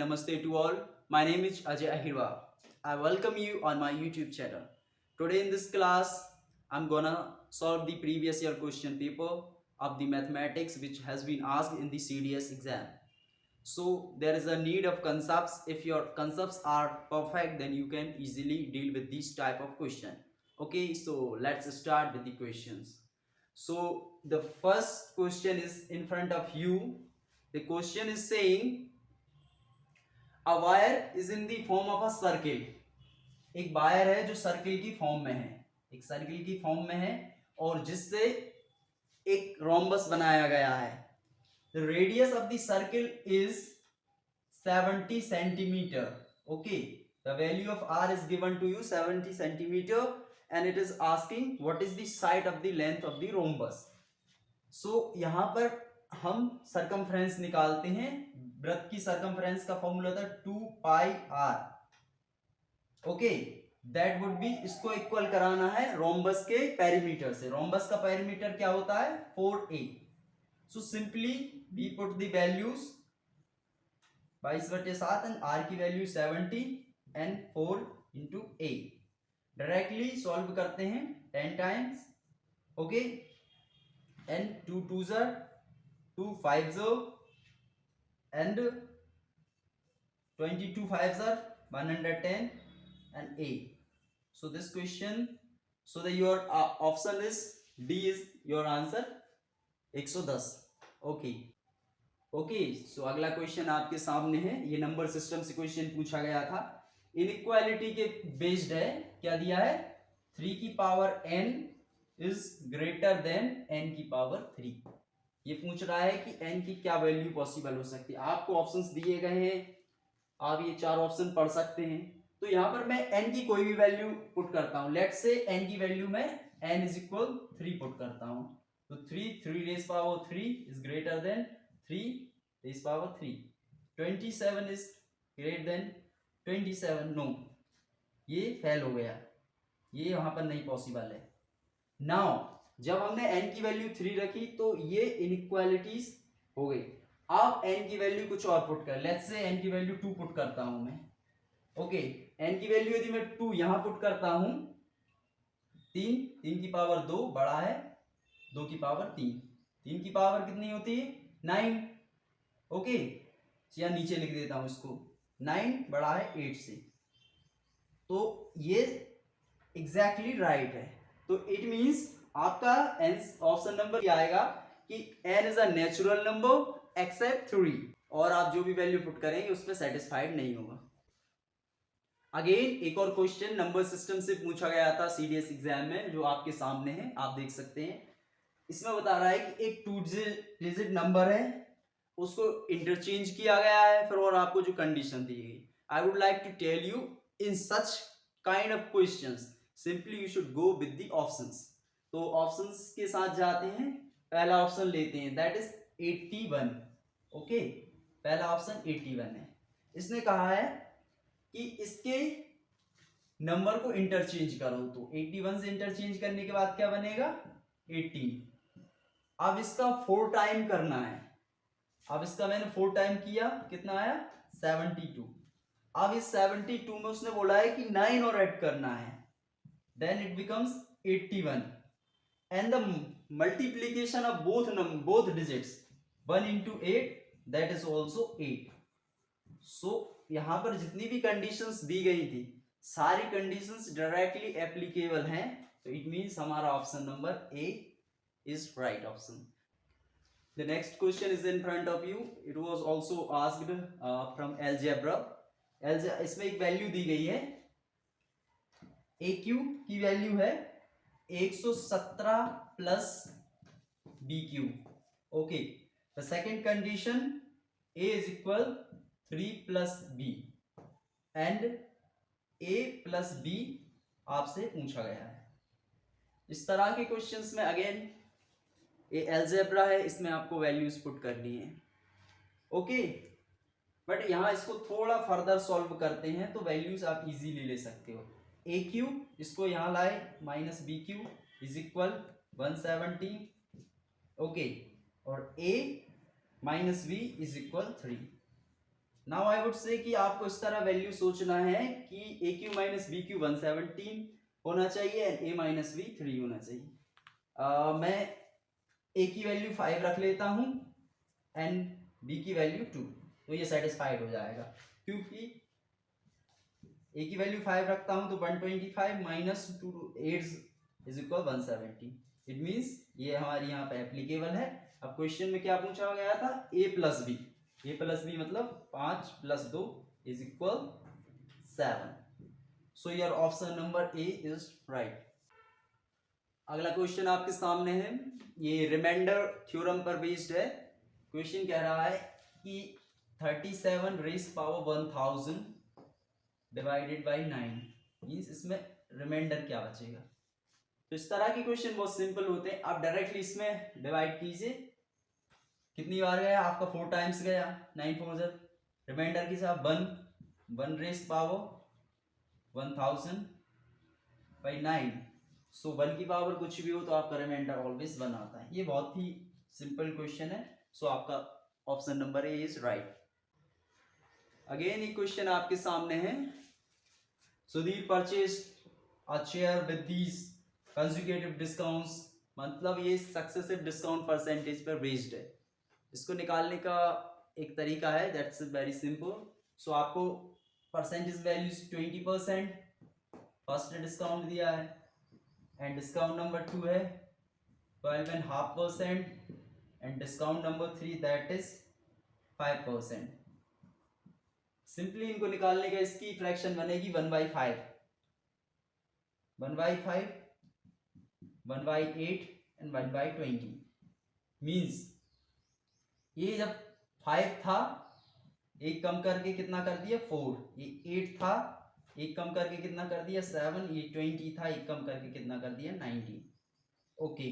and namaste to all. My name is Ajay Ahirwa. I welcome you on my YouTube channel. Today in this class, I'm gonna solve the previous year question paper of the mathematics which has been asked in the CDS exam. So there is a need of concepts. If your concepts are perfect, then you can easily deal with this type of question. Okay, so let's start with the questions. So the first question is in front of you. The question is saying a wire is in the form of a circle. एक wire है जो circle की form में है, एक circle की form में है और जिससे एक रोम्बस बनाया गया है. The radius of the circle is 70 centimeter. Okay, the value of r is given to you 70 centimeter and it is asking what is the side of the length of the rhombus. So यहाँ पर हम circumference निकालते हैं. वृत्त की circumference का formula था 2 पाई r. Okay, that would be, इसको इक्वल कराना है रोम्बस के पेरीमीटर से. रोम्बस का पेरीमीटर क्या होता है 4a. So simply we put the values 22/7 and r की value 70 and 4 into a. Directly solve करते हैं 10 times. Okay, and 2 2s are 2 5s and 22 5s are 110 and a. So this question, so that your option is D is your answer 110. Okay okay, so अगला question आपके सामने है. ये number system से question पूछा गया था, इनइक्वालिटी के बेस्ड है. क्या दिया है 3 की power n is greater then n की पावर 3. ये पूछ रहा है कि n की क्या वैल्यू पॉसिबल हो सकती है. आपको ऑप्शंस दिए गए हैं, आप ये 4 ऑप्शन पढ़ सकते हैं. तो यहाँ पर मैं n की कोई भी वैल्यू पुट करता हूँ. लेट्स से n की वैल्यू मैं n इज इक्वल 3 पुट करता हूँ. तो 3 raise power 3 is greater than 3 raise power 3. 27 is greater than 27. No, ये फेल हो गया, ये वहां पर नहीं पॉसिबल है. नाउ जब हमने n की वैल्यू 3 रखी तो ये इनइक्वालिटीज हो गई. अब n की वैल्यू कुछ और पुट कर. लेट्स से n की वैल्यू 2 पुट करता हूं मैं. ओके, n की वैल्यू यदि मैं 2 यहां पुट करता हूं, 3 की पावर 2 बड़ा है 2 की पावर 3. 3 की पावर कितनी होती है 9. ओके, या नीचे लिख देता हूं इसको, 9 बड़ा है 8 से. तो ये एग्जैक्टली राइट है. तो इट मींस आपका ऑप्शन नंबर क्या आएगा कि n is a natural number except 3. और आप जो भी वैल्यू पुट करेंगे उसमें सेटिस्फाइड नहीं होगा. अगेन एक और क्वेश्चन नंबर सिस्टम से पूछा गया था सीडीएस एग्जाम में, जो आपके सामने है, आप देख सकते हैं. इसमें बता रहा है कि एक 2 डिजिट नंबर है, उसको इंटरचेंज किया गया है फिर, और आपको जो कंडीशन दी गई. I would like to tell you in such kind of questions simply you should go with the options. तो ऑप्शंस के साथ जाते हैं. पहला ऑप्शन लेते हैं, दैट इज 81. ओके, पहला ऑप्शन 81 है. इसने कहा है कि इसके नंबर को इंटरचेंज करो. तो 81 से इंटरचेंज करने के बाद क्या बनेगा 18. अब इसका 4 टाइम करना है. अब इसका मैंने 4 टाइम किया, कितना आया 72. अब इस 72 में उसने बोला है कि 9 और ऐड करना है, then it becomes 81. And the multiplication of both digits 1 into 8 that is also 8. So यहां पर जितनी भी कंडीशंस दी गई थी सारी कंडीशंस डायरेक्टली एप्लीकेबल हैं. तो इट मींस हमारा option number A is right option. The next question is in front of you. It was also asked from algebra. इसमें एक वैल्यू दी गई है, AQ की वैल्यू है 117 plus BQ. Okay, the second condition A is equal 3 plus B and A plus B आपसे पूछा गया है. इस तरह के क्वेश्चंस में अगेन ये एल्जेब्रा है, इसमें आपको वैल्यूज पुट करनी है. ओके, बट यहाँ इसको थोड़ा फर्दर सॉल्व करते हैं तो वैल्यूज आप इजीली ले सकते हो. ए क्यू इसको यहाँ लाए minus b q is equal 170. Okay, और a minus b is equal 3. Now I would say कि आपको इस तरह वैल्यू सोचना है कि a q minus b q 117 होना चाहिए एंड ए माइनस बी 3 होना चाहिए। मैं ए की वैल्यू 5 रख लेता हूं एंड बी की वैल्यू 2, तो ये सेटिस्फाइड हो जाएगा, क्योंकि ए की वैल्यू 5 रखता हूं तो 125 minus 2 8 is equal 170। It means ये हमारी यहाँ पे एप्लीकेबल है। अब क्वेश्चन में क्या पूछा गया था, ए प्लस बी मतलब 5 plus 2 is equal 7। So your option number A is right. अगला क्वेश्चन आपके सामने है, ये रिमाइंडर थ्योरम पर बेस्ड है। क्वेश्चन कह रहा है कि 37 raise power 1000 divided by 9 means इसमें रिमाइंडर क्या बचेगा। तो इस तरह के क्वेश्चन बहुत सिंपल होते हैं। आप डायरेक्टली इसमें डिवाइड कीजिए, कितनी बार गया आपका 4 टाइम्स गया, 9 4 रिमाइंडर के साथ 1 रेज पावर 1000 बाई 9। सो 1 की पावर कुछ भी हो तो आपका रिमाइंडर ऑलवेज 1 आता है। ये बहुत ही सिंपल क्वेश्चन है। सो आपका option number A is right. Again एक क्वेश्चन आपके सामने है, Sudhir purchased a chair with these consecutive discounts, मतलब ये सक्सेसिव डिस्काउंट परसेंटेज पर बेस्ड है। इसको निकालने का एक तरीका है, दैट्स वेरी सिंपल। सो आपको परसेंटेज वैल्यू 20%, फर्स्ट डिस्काउंट दिया है एंड डिस्काउंट नंबर 2 है 12.5% and discount number 3 that is 5%। Simply इनको निकालने का इसकी फ्रैक्शन बनेगी 1/5, 1/5, 1/8 एंड 1/20। मीन्स ये जब 5 था एक कम करके कितना कर दिया 4, ये 8 था एक कम करके कितना कर दिया 7, ये 20 था एक कम करके कितना कर दिया 19। ओके,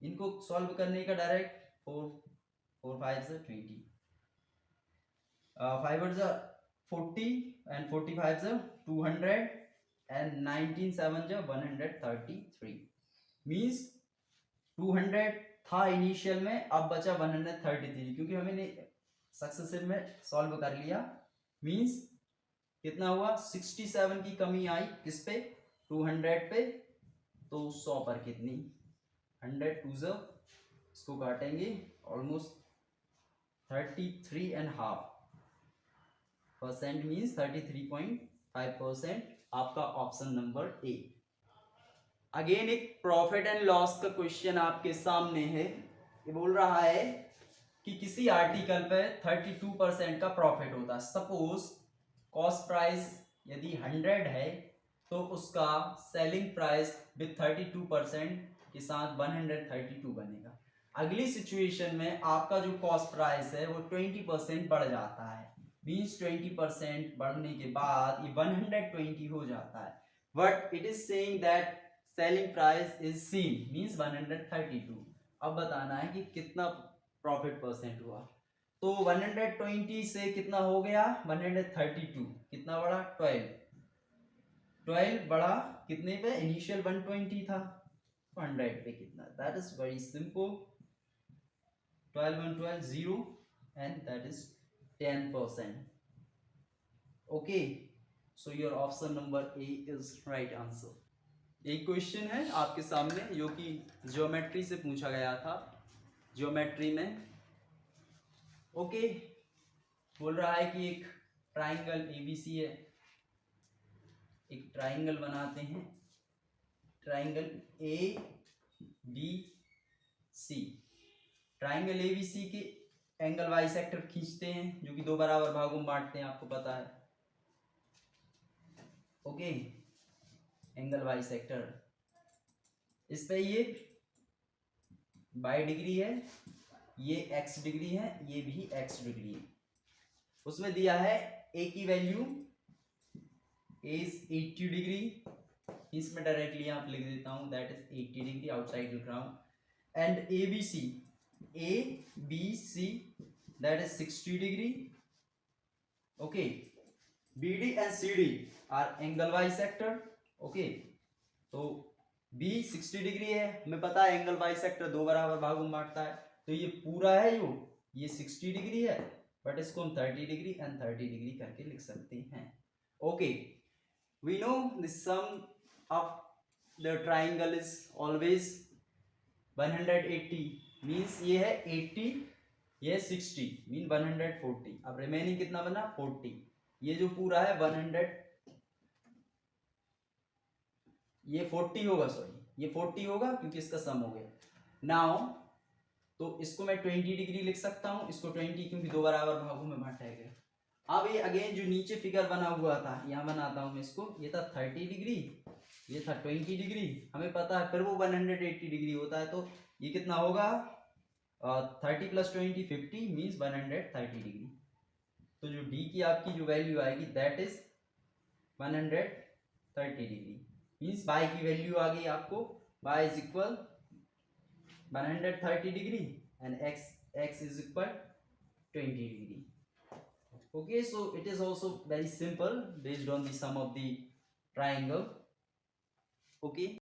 इनको सॉल्व करने का डायरेक्ट 4 5 से 20, 5 से 40 एंड 45 से 200 एंड 19 7 से 133। मीन्स 200 था इनिशियल में, अब बचा 133 क्योंकि हमने सक्सेसिव में सॉल्व कर लिया। मीन्स कितना हुआ 67 की कमी आई किस पे 200 पे, तो 100 पर कितनी 100 2 इसको काटेंगे ऑलमोस्ट 33.5% मीन्स 33.5% आपका ऑप्शन नंबर ए। अगेन एक प्रॉफिट एंड लॉस का क्वेश्चन आपके सामने है। ये बोल रहा है कि किसी आर्टिकल पे 32% का प्रॉफिट होता है। सपोज कॉस्ट प्राइस यदि 100 है तो उसका सेलिंग प्राइस विद 32% के साथ 132 बनेगा। अगली सिचुएशन में आपका जो कॉस्ट प्राइस है वो 20% बढ़ जाता है, मीन्स 20% बढ़ने के बाद ये 120 हो जाता है, but it is saying that selling price is same means 132। अब बताना है कि कितना प्रॉफिट परसेंट हुआ। तो 120 से कितना हो गया 132, कितना बढ़ा 12 बढ़ा कितने पे इनिशियल 120 था 100 पे कितना, that is very simple, 12 1 12 0 and that is 10%। Okay, so your option number A is right answer. एक क्वेश्चन है आपके सामने जो कि ज्योमेट्री से पूछा गया था, ज्योमेट्री में। ओके, बोल रहा है कि एक ट्राइंगल एबीसी है, एक ट्राइंगल बनाते हैं, triangle A B C. Triangle ABC के एंगल वाई सेक्टर खींचते हैं जो कि 2 बराबर भागों में बांटते हैं, आपको पता है। ओके, एंगल वाई सेक्टर, इस पे ये बाई डिग्री है, ये एक्स डिग्री है, ये भी एक्स डिग्री है। उसमें दिया है ए की वैल्यू इज 80 डिग्री, इसमें डायरेक्टली यहाँ पे लिख देता हूं that is 80 degree outside the ground, and A B C that is 60 degree. Okay, B D and C D are angle bisector. ओके, तो बी 60 डिग्री है, हमें पता है एंगल वाई सेक्टर 2 बराबर भागों में बांटता है, तो ये पूरा है जो ये 60 डिग्री है, बट इसको हम 30 डिग्री एंड 30 डिग्री करके लिख सकते हैं। Okay, we know the sum of the triangle is always 180 means ये है 80, ये है 60 मीन 140। अब रिमेनिंग कितना बना 40, ये जो पूरा है 100, ये 40 होगा, सॉरी ये 40 होगा क्योंकि इसका सम हो गया। नाउ तो इसको मैं 20 डिग्री लिख सकता हूँ, इसको 20 क्योंकि दो बराबर भागों में बांटा गया। अब ये अगेन जो नीचे फिगर बना हुआ था यहाँ बनाता हूँ मैं इसको, ये था 30 डिग्री, ये था 20 डिग्री, हमें पता है फिर वो 180 डिग्री होता है, तो ये कितना होगा 30 + 20 50 मीन्स 130 डिग्री। तो जो डी की आपकी जो वैल्यू आएगी दैट इज 130 डिग्री मीन्स बाय की वैल्यू आ गई आपको, बाय is equal 130 degree and x is equal 20 degree. Okay, so it is also very simple based on the sum of the triangle. Okay.